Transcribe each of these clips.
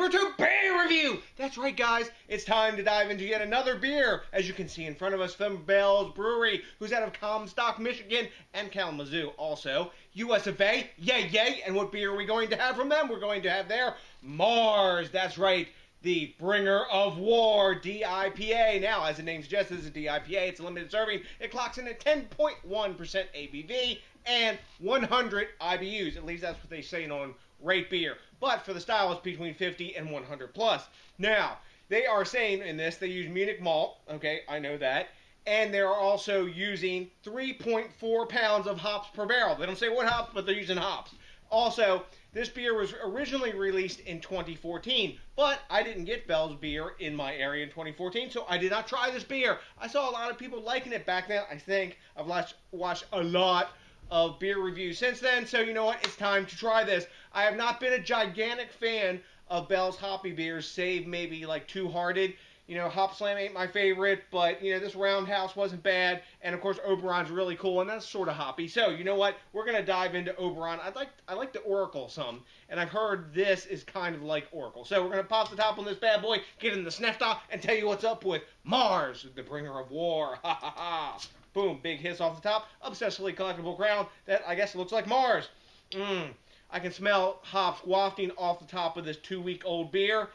BrewTube beer review! That's right, guys. It's time to dive into yet another beer. As you can see in front of us from Bells Brewery, who's out of Comstock, Michigan, and Kalamazoo also. US of A, yay, yay. And what beer are we going to have from them? We're going to have their Mars. That's right. The Bringer of War DIPA. Now, as the name suggests, this is a DIPA. It's a limited serving. It clocks in at 10.1% ABV and 100 IBUs. At least that's what they say on Rate Beer. But for the style, it's between 50 and 100 plus. Now, they are saying in this, they use Munich malt. Okay, I know that. And they're also using 3.4 pounds of hops per barrel. They don't say what hops, but they're using hops. Also, this beer was originally released in 2014, but I didn't get Bell's beer in my area in 2014, so I did not try this beer. I saw a lot of people liking it back then. I think I've watched a lot of beer reviews since then, so you know what? It's time to try this. I have not been a gigantic fan of Bell's hoppy beers, save maybe like Two Hearted. You know, Hop Slam ain't my favorite, but, you know, this Roundhouse wasn't bad. And, of course, Oberon's really cool, and that's sort of hoppy. So, you know what? We're going to dive into Oberon. I like the Oracle some, and I've heard this is kind of like Oracle. So, we're going to pop the top on this bad boy, get in the snifter, and tell you what's up with Mars, the Bringer of War. Ha, ha, ha. Boom, big hiss off the top. Obsessively collectible crown that I guess looks like Mars. I can smell hops wafting off the top of this 2-week-old beer.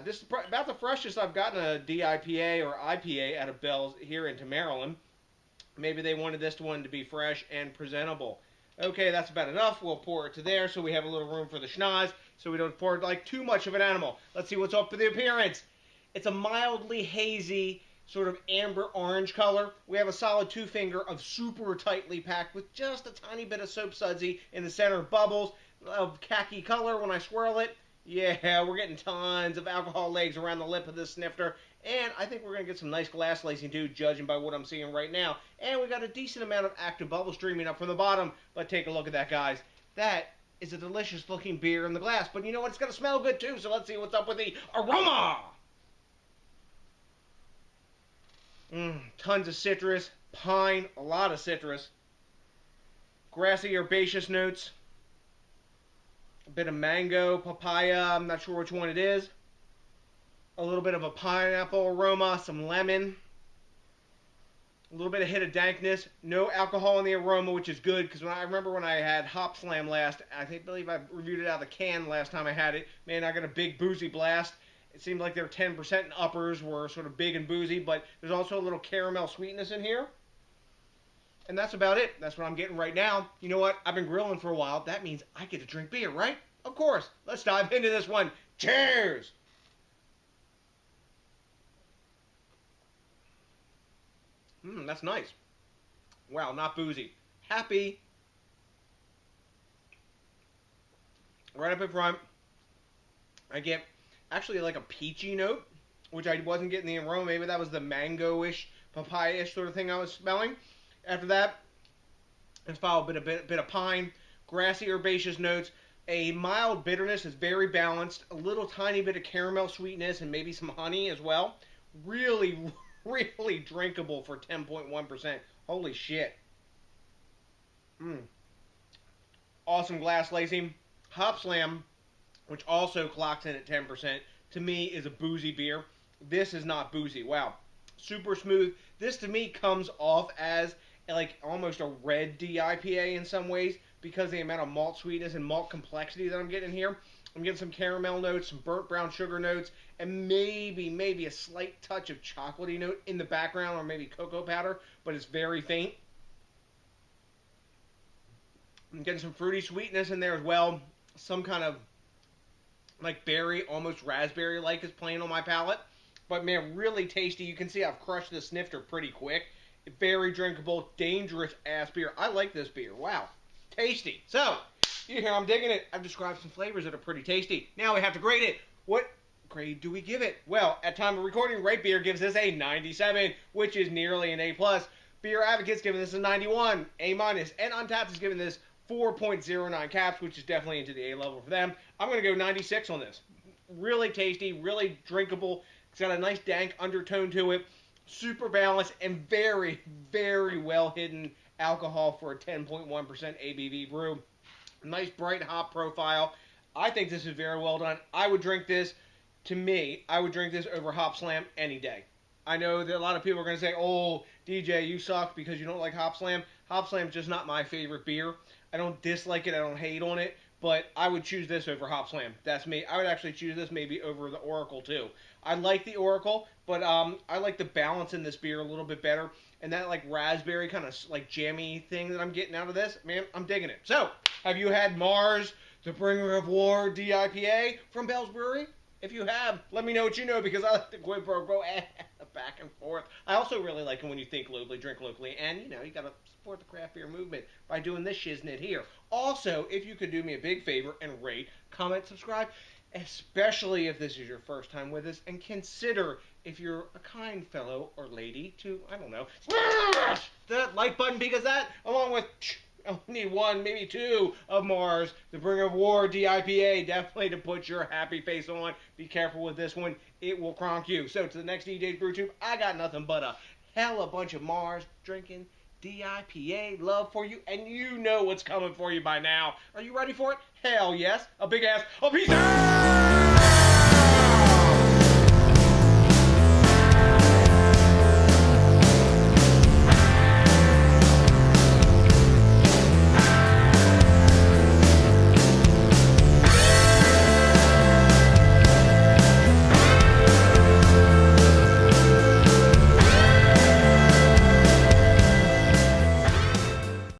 This is about the freshest I've gotten a DIPA or IPA out of Bell's here into Maryland. Maybe they wanted this one to be fresh and presentable. Okay, that's about enough. We'll pour it to there so we have a little room for the schnoz so we don't pour like too much of an animal. Let's see what's up with the appearance. It's a mildly hazy, sort of amber orange color. We have a solid 2-finger of super tightly packed with just a tiny bit of soap sudsy in the center bubbles of khaki color when I swirl it. Yeah, we're getting tons of alcohol legs around the lip of this snifter, and I think we're going to get some nice glass lacing too, judging by what I'm seeing right now. And we got a decent amount of active bubble streaming up from the bottom, but take a look at that, guys. That is a delicious looking beer in the glass, but you know what? It's going to smell good too, so let's see what's up with the aroma. Tons of citrus, pine, a lot of citrus, grassy herbaceous notes. A bit of mango, papaya, I'm not sure which one it is. A little bit of a pineapple aroma, some lemon. A little bit of hit of dankness. No alcohol in the aroma, which is good, because I remember when I had Hop Slam last, I believe I reviewed it out of the can last time I had it. Man, I got a big boozy blast. It seemed like their 10% and uppers were sort of big and boozy, but there's also a little caramel sweetness in here. And that's about it. That's what I'm getting right now. You know what? I've been grilling for a while. That means I get to drink beer, right? Of course. Let's dive into this one. Cheers! That's nice. Wow, not boozy. Happy. Right up in front, I get actually like a peachy note, which I wasn't getting the aroma. Maybe that was the mango-ish, papaya-ish sort of thing I was smelling. After that, let's follow a bit of pine, grassy herbaceous notes, a mild bitterness is very balanced, a little tiny bit of caramel sweetness, and maybe some honey as well. Really, really drinkable for 10.1%. Holy shit. Awesome glass lacing. Hop Slam, which also clocks in at 10%, to me is a boozy beer. This is not boozy. Wow. Super smooth. This to me comes off as like almost a red DIPA in some ways because of the amount of malt sweetness and malt complexity that I'm getting here. I'm getting some caramel notes, some burnt brown sugar notes, and maybe a slight touch of chocolatey note in the background or maybe cocoa powder, but it's very faint. I'm getting some fruity sweetness in there as well. Some kind of like berry, almost raspberry-like is playing on my palate. But man, really tasty. You can see I've crushed this snifter pretty quick. Very drinkable, dangerous-ass beer. I like this beer. Wow. Tasty. So, you hear I'm digging it. I've described some flavors that are pretty tasty. Now we have to grade it. What grade do we give it? Well, at time of recording, Rate Beer gives this a 97, which is nearly an A+. Beer Advocate's giving this a 91, A-, and Untapped is giving this 4.09 caps, which is definitely into the A level for them. I'm going to go 96 on this. Really tasty, really drinkable. It's got a nice dank undertone to it. Super balanced and very, very well hidden alcohol for a 10.1% ABV brew. Nice bright hop profile. I think this is very well done. I would drink this, to me, I would drink this over Hop Slam any day. I know that a lot of people are going to say, oh, DJ, you suck because you don't like Hop Slam. Hop Slam's just not my favorite beer. I don't dislike it. I don't hate on it. But I would choose this over Hop Slam. That's me. I would actually choose this maybe over the Oracle, too. I like the Oracle, but I like the balance in this beer a little bit better. And that, like, raspberry kind of, like, jammy thing that I'm getting out of this, man, I'm digging it. So, have you had Mars, the Bringer of War DIPA from Bells Brewery? If you have, let me know what you know, because I like the quid pro quo back and forth. I also really like it when you think locally, drink locally, and, you know, you got to support the craft beer movement by doing this shiznit here. Also, if you could do me a big favor and rate, comment, subscribe, especially if this is your first time with us, and consider, if you're a kind fellow or lady, to, I don't know, smash that like button, because that, along with I need one, maybe two of Mars, the Bringer of War DIPA, definitely to put your happy face on. Be careful with this one. It will cronk you. So to the next DJs BrewTube, I got nothing but a hell of a bunch of Mars drinking DIPA love for you, and you know what's coming for you by now. Are you ready for it? Hell yes. A big ass, a peace out!